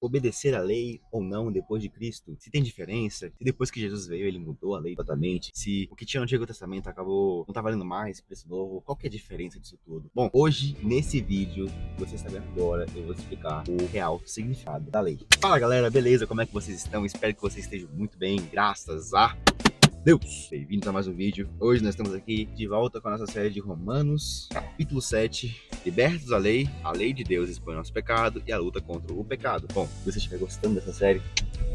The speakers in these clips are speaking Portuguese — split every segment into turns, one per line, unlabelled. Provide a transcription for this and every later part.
Obedecer a lei ou não depois de Cristo? Se tem diferença? Se depois que Jesus veio ele mudou a lei totalmente? Se o que tinha no Antigo Testamento acabou não tá valendo mais para esse novo? Qual que é a diferença disso tudo? Bom, hoje, nesse vídeo que você está vendo agora, eu vou explicar o real significado da lei. Fala galera, beleza? Como é que vocês estão? Espero que vocês estejam muito bem, graças a Deus! Bem-vindos a mais um vídeo. Hoje nós estamos aqui de volta com a nossa série de Romanos, capítulo 7, libertos da lei, a lei de Deus expõe nosso pecado e a luta contra o pecado. Bom, se você estiver gostando dessa série,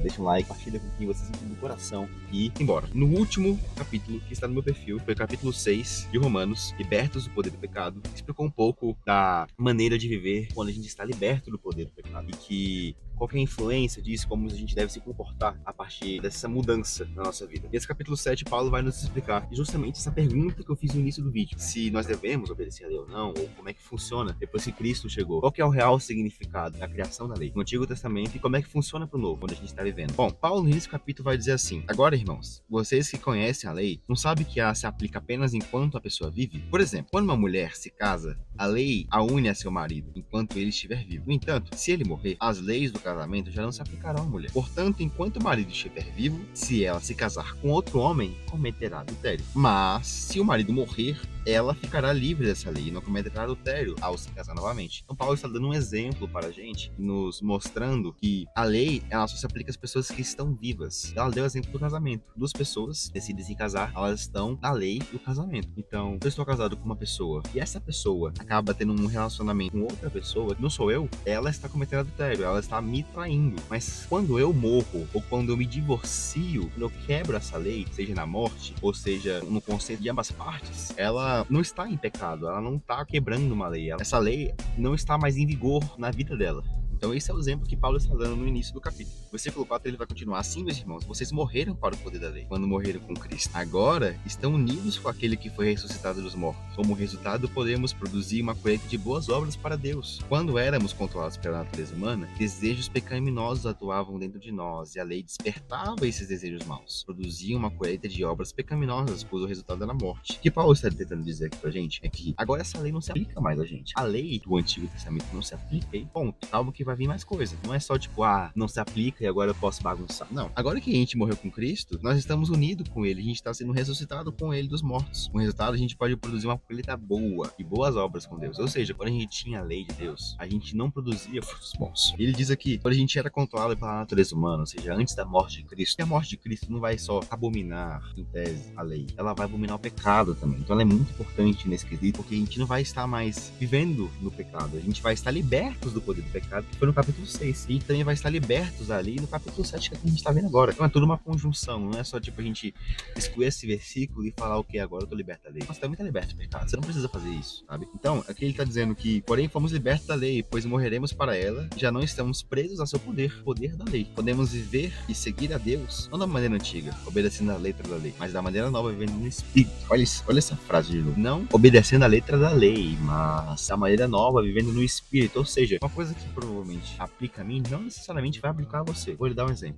deixa um like, compartilha com quem você sentir do coração e embora. No último capítulo que está no meu perfil, foi o capítulo 6 de Romanos, libertos do poder do pecado, explicou um pouco da maneira de viver quando a gente está liberto do poder do pecado e que qualquer influência disso, como a gente deve se comportar a partir dessa mudança na nossa vida. E esse capítulo 7, Paulo vai nos explicar justamente essa pergunta que eu fiz no início do vídeo. Se nós devemos obedecer a lei ou não, ou como é que funciona depois que Cristo chegou. Qual que é o real significado da criação da lei no Antigo Testamento e como é que funciona para o Novo, onde a gente está vivendo. Bom, Paulo nesse capítulo vai dizer assim: agora, irmãos, vocês que conhecem a lei, não sabem que ela se aplica apenas enquanto a pessoa vive? Por exemplo, quando uma mulher se casa, a lei a une a seu marido enquanto ele estiver vivo. No entanto, se ele morrer, as leis do casamento já não se aplicarão à mulher. Portanto, enquanto o marido estiver vivo, se ela se casar com outro homem, cometerá adultério. Mas, se o marido morrer, ela ficará livre dessa lei e não cometerá adultério ao se casar novamente. Então, Paulo está dando um exemplo para a gente, nos mostrando que a lei, ela só se aplica às pessoas que estão vivas. Ela deu o exemplo do casamento. Duas pessoas decidem se casar, elas estão na lei do casamento. Então, se eu estou casado com uma pessoa e essa pessoa acaba tendo um relacionamento com outra pessoa, não sou eu, ela está cometendo adultério, ela está me traindo. Mas quando eu morro, ou quando eu me divorcio, quando eu quebro essa lei, seja na morte, ou seja no conceito de ambas partes, ela não está em pecado, ela não está quebrando uma lei. Essa lei não está mais em vigor na vida dela. Então esse é o exemplo que Paulo está dando no início do capítulo. No versículo 4 ele vai continuar assim, meus irmãos: vocês morreram para o poder da lei, quando morreram com Cristo. Agora estão unidos com aquele que foi ressuscitado dos mortos. Como resultado, podemos produzir uma colheita de boas obras para Deus. Quando éramos controlados pela natureza humana, desejos pecaminosos atuavam dentro de nós, e a lei despertava esses desejos maus. Produzia uma colheita de obras pecaminosas, cujo resultado era a morte. O que Paulo está tentando dizer aqui pra gente é que agora essa lei não se aplica mais a gente. A lei do Antigo Testamento não se aplica e ponto. Calma que vai vir mais coisa. Não é só tipo, não se aplica e agora eu posso bagunçar. Não. Agora que a gente morreu com Cristo, nós estamos unidos com Ele. A gente está sendo ressuscitado com Ele dos mortos. Com o resultado, a gente pode produzir uma colheita boa e boas obras com Deus. Ou seja, quando a gente tinha a lei de Deus, a gente não produzia frutos bons. Ele diz aqui, quando a gente era controlado pela natureza humana, ou seja, antes da morte de Cristo, e a morte de Cristo não vai só abominar, em tese, a lei. Ela vai abominar o pecado também. Então ela é muito importante nesse quesito, porque a gente não vai estar mais vivendo no pecado. A gente vai estar libertos do poder do pecado, que foi no capítulo 6. E também vai estar libertos ali no capítulo 7, que a gente está vendo agora. Então é tudo uma conjunção, não é só tipo a gente excluir esse versículo e falar o que agora eu tô liberto da lei. Você também tá liberto do pecado, você não precisa fazer isso, sabe? Então, aqui ele tá dizendo que, porém, fomos libertos da lei, pois morreremos para ela, já não estamos presos ao seu poder da lei. Podemos viver e seguir a Deus, não da maneira antiga, obedecendo a letra da lei, mas da maneira nova, vivendo no Espírito. Olha essa frase de novo. Não obedecendo a letra da lei, mas da maneira nova, vivendo no Espírito. Ou seja, uma coisa que provavelmente aplica a mim, não necessariamente vai aplicar a você. Vou lhe dar um exemplo.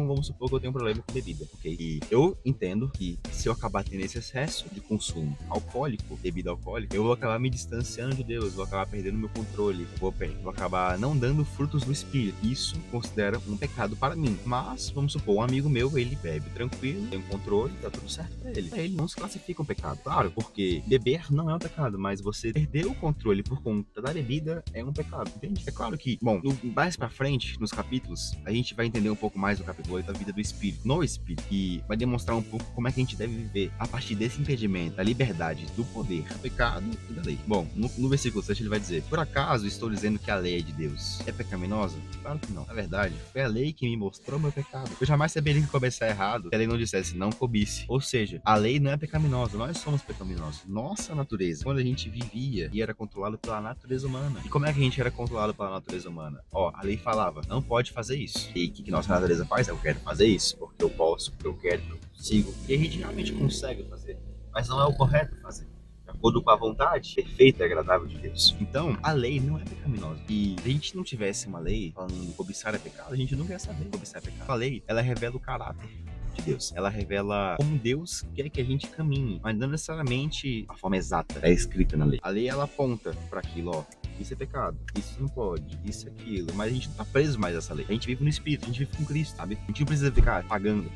Vamos supor que eu tenho um problema com bebida, ok? E eu entendo que se eu acabar tendo esse excesso de consumo alcoólico, bebida alcoólica, eu vou acabar me distanciando de Deus, vou acabar perdendo meu controle, vou acabar não dando frutos do Espírito. Isso considera um pecado para mim. Mas, vamos supor, um amigo meu, ele bebe tranquilo, tem um controle, tá tudo certo pra ele. Ele não se classifica um pecado. Claro, porque beber não é um pecado, mas você perder o controle por conta da bebida é um pecado, entende? É claro que, bom, mais pra frente, nos capítulos, a gente vai entender um pouco mais do capítulo 8 da vida do Espírito, no Espírito, e vai demonstrar um pouco como é que a gente deve viver a partir desse entendimento, da liberdade, do poder, do pecado e da lei. Bom, no versículo 7 ele vai dizer: por acaso estou dizendo que a lei é de Deus é pecaminosa? Claro que não. Na verdade, foi a lei que me mostrou meu pecado. Eu jamais saberia que começar errado se a lei não dissesse não cobice. Ou seja, a lei não é pecaminosa, nós somos pecaminosos. Nossa natureza, quando a gente vivia e era controlado pela natureza humana. E como é que a gente era controlado pela natureza humana? A lei falava, não pode fazer isso. E o que nossa natureza faz? Eu quero fazer isso, porque eu posso, porque eu quero, porque eu consigo. E a gente realmente consegue fazer, mas não é o correto fazer, de acordo com a vontade perfeita e agradável de Deus. Então, a lei não é pecaminosa. E se a gente não tivesse uma lei falando que cobiçar é pecado, a gente nunca ia saber que cobiçar é pecado. A lei, ela revela o caráter de Deus. Ela revela como Deus quer que a gente caminhe, mas não necessariamente a forma exata é escrita na lei. A lei, ela aponta para aquilo, isso é pecado, isso não pode, isso é aquilo. Mas a gente não tá preso mais a essa lei. A gente vive no Espírito, a gente vive com Cristo, sabe? A gente não precisa ficar pagando o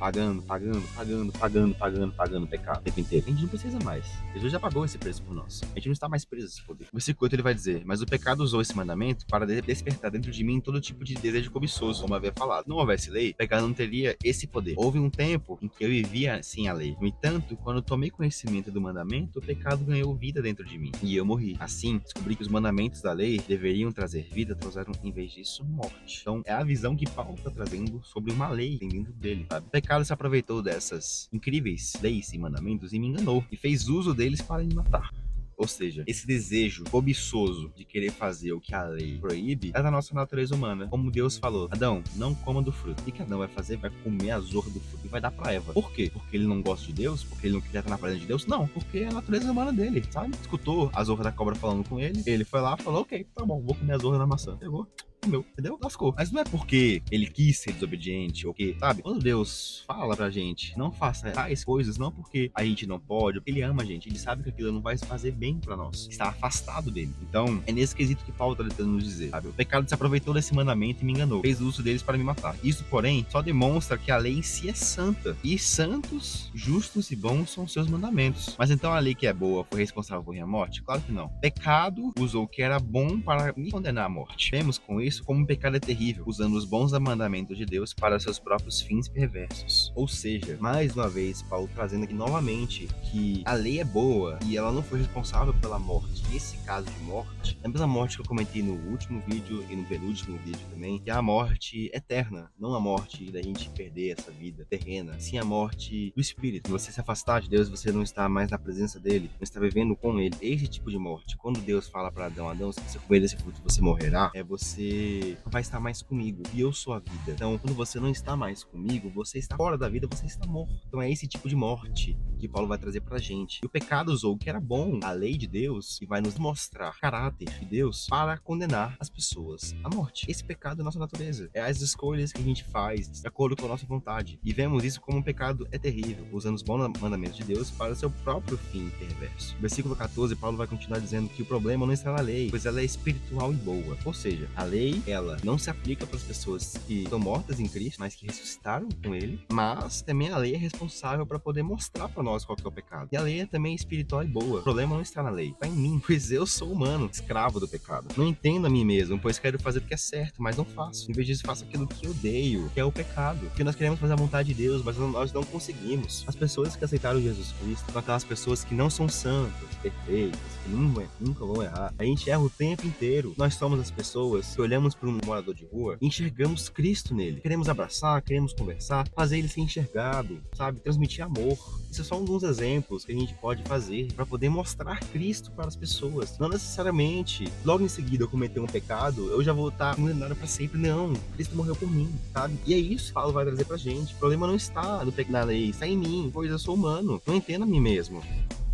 pecado o tempo inteiro. A gente não precisa mais. Jesus já pagou esse preço por nós. A gente não está mais preso a esse poder. O versículo 8 ele vai dizer: mas o pecado usou esse mandamento para despertar dentro de mim todo tipo de desejo cobiçoso, como havia falado. Não houvesse lei, o pecado não teria esse poder. Houve um tempo em que eu vivia sem a lei. No entanto, quando eu tomei conhecimento do mandamento, o pecado ganhou vida dentro de mim e eu morri. Assim, descobri que os mandamentos da lei deveriam trazer vida, trouxeram em vez disso morte. Então, é a visão que Paulo está trazendo sobre uma lei que tem dentro dele, sabe? O pecado se aproveitou dessas incríveis leis e mandamentos e me enganou e fez uso deles para me matar. Ou seja, esse desejo cobiçoso de querer fazer o que a lei proíbe é da nossa natureza humana. Como Deus falou: Adão, não coma do fruto. O que Adão vai fazer? Vai comer a zorra do fruto e vai dar pra Eva. Por quê? Porque ele não gosta de Deus? Porque ele não quer estar na presença de Deus? Não, porque é a natureza humana dele, sabe? Escutou a zorra da cobra falando com ele, ele foi lá e falou: ok, tá bom, vou comer a zorra da maçã. Pegou, comeu, entendeu? Lascou. Mas não é porque ele quis ser desobediente ou que, sabe? Quando Deus fala pra gente, não faça tais coisas, não porque a gente não pode, porque ele ama a gente, ele sabe que aquilo não vai fazer bem pra nós, está afastado dele. Então, é nesse quesito que Paulo tá tentando nos dizer, sabe? O pecado se aproveitou desse mandamento e me enganou, fez uso deles para me matar. Isso, porém, só demonstra que a lei em si é santa, e santos, justos e bons são seus mandamentos. Mas então a lei que é boa foi responsável por minha morte? Claro que não. Pecado usou o que era bom para me condenar à morte. Vemos com isso como o pecado é terrível, usando os bons mandamentos de Deus para seus próprios fins perversos. Ou seja, mais uma vez, Paulo trazendo aqui novamente que a lei é boa e ela não foi responsável pela morte. Esse caso de morte, a mesma morte que eu comentei no último vídeo e no penúltimo vídeo também, que é a morte eterna, não a morte da gente perder essa vida terrena, sim a morte do espírito. Você se afastar de Deus, você não está mais na presença dele, não está vivendo com ele. Esse tipo de morte, quando Deus fala para Adão: Adão, se você comer desse fruto, você morrerá, você não vai estar mais comigo e eu sou a vida. Então, quando você não está mais comigo, você está fora da vida, você está morto. Então é esse tipo de morte que Paulo vai trazer pra gente. E o pecado usou o que era bom, a lei de Deus, e vai nos mostrar o caráter de Deus para condenar as pessoas à morte. Esse pecado é nossa natureza, é as escolhas que a gente faz de acordo com a nossa vontade. E vemos isso como um pecado é terrível, usando os bons mandamentos de Deus para o seu próprio fim perverso. No versículo 14, Paulo vai continuar dizendo que o problema não está na lei, pois ela é espiritual e boa. Ou seja, a lei, ela não se aplica para as pessoas que estão mortas em Cristo, mas que ressuscitaram com ele, mas também a lei é responsável para poder mostrar para nós qual que é o pecado. E a lei é também espiritual e boa. O problema não está na lei, está em mim, pois eu sou humano, escravo do pecado. Não entendo a mim mesmo, pois quero fazer o que é certo, mas não faço. Em vez disso, faço aquilo que eu odeio, que é o pecado. Porque nós queremos fazer a vontade de Deus, mas nós não conseguimos. As pessoas que aceitaram Jesus Cristo são aquelas pessoas que não são santas, perfeitas, que nunca vão errar. A gente erra o tempo inteiro. Nós somos as pessoas que olhamos para um morador de rua e enxergamos Cristo nele. Queremos abraçar, queremos conversar, fazer ele ser enxergado, sabe? Transmitir amor. Isso são alguns exemplos que a gente pode fazer para poder mostrar Cristo para as pessoas. Não necessariamente, logo em seguida eu cometer um pecado, eu já vou estar condenado para sempre. Não, Cristo morreu por mim, sabe? E é isso que Paulo vai trazer pra gente. O problema não está no pecado da lei, está em mim, pois eu sou humano, não entendo a mim mesmo.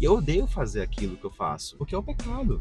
E eu odeio fazer aquilo que eu faço, porque é o pecado.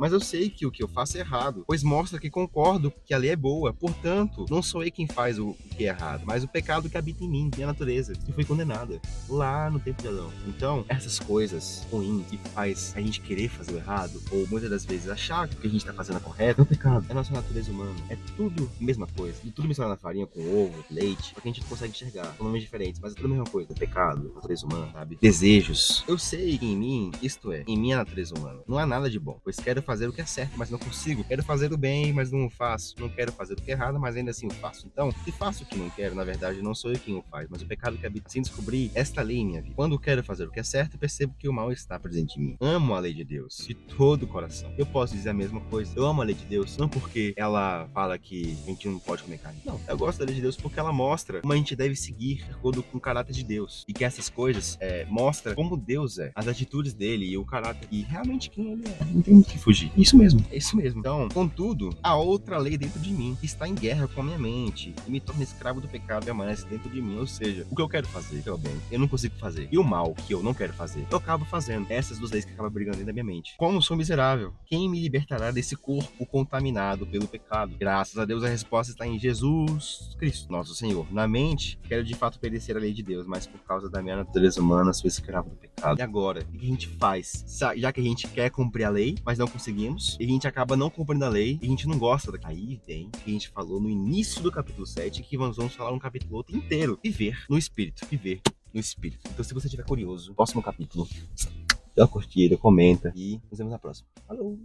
Mas eu sei que o que eu faço é errado, pois mostra que concordo que a lei é boa. Portanto, não sou eu quem faz o que é errado, mas o pecado que habita em mim, minha natureza, que foi condenada lá no tempo de Adão. Então, essas coisas ruins que faz a gente querer fazer o errado, ou muitas das vezes achar que o que a gente tá fazendo é correto, é o pecado. É a nossa natureza humana. É tudo a mesma coisa. E tudo misturado na farinha com ovo, leite, só que a gente não consegue enxergar. São nomes diferentes, mas é tudo a mesma coisa. É pecado, natureza humana, sabe? Desejos. Eu sei que em mim, isto é, em minha natureza humana, não há nada de bom, pois quero fazer o que é certo, mas não consigo. Quero fazer o bem, mas não o faço. Não quero fazer o que é errado, mas ainda assim o faço. Então, se faço o que não quero, na verdade não sou eu quem o faz, mas o pecado que habita. Sem descobrir esta lei em minha vida. Quando quero fazer o que é certo, percebo que o mal está presente em mim. Amo a lei de Deus de todo o coração. Eu posso dizer a mesma coisa. Eu amo a lei de Deus, não porque ela fala que a gente não pode comer carne. Não, eu gosto da lei de Deus porque ela mostra como a gente deve seguir de acordo com o caráter de Deus. E que essas coisas mostram como Deus é, as atitudes dele e o caráter e realmente quem ele é. Não tem muito o que fugir. Isso mesmo, é isso mesmo. Então, contudo, há outra lei dentro de mim que está em guerra com a minha mente e me torna escravo do pecado e amanhece dentro de mim. Ou seja, o que eu quero fazer, que é o bem, eu não consigo fazer. E o mal, que eu não quero fazer, eu acabo fazendo. Essas duas leis que acabam brigando dentro da minha mente. Como sou miserável, quem me libertará desse corpo contaminado pelo pecado? Graças a Deus a resposta está em Jesus Cristo, nosso Senhor. Na mente, quero de fato obedecer a lei de Deus, mas por causa da minha natureza humana, sou escravo do pecado. E agora, o que a gente faz? Já que a gente quer cumprir a lei, mas não consegue seguimos, e a gente acaba não cumprindo a lei, e a gente não gosta da... Aí vem o que a gente falou no início do capítulo 7, que nós vamos falar um capítulo outro inteiro. Viver no Espírito. Viver no Espírito. Então, se você estiver curioso, próximo capítulo, dá uma curtida, comenta, e nos vemos na próxima. Falou!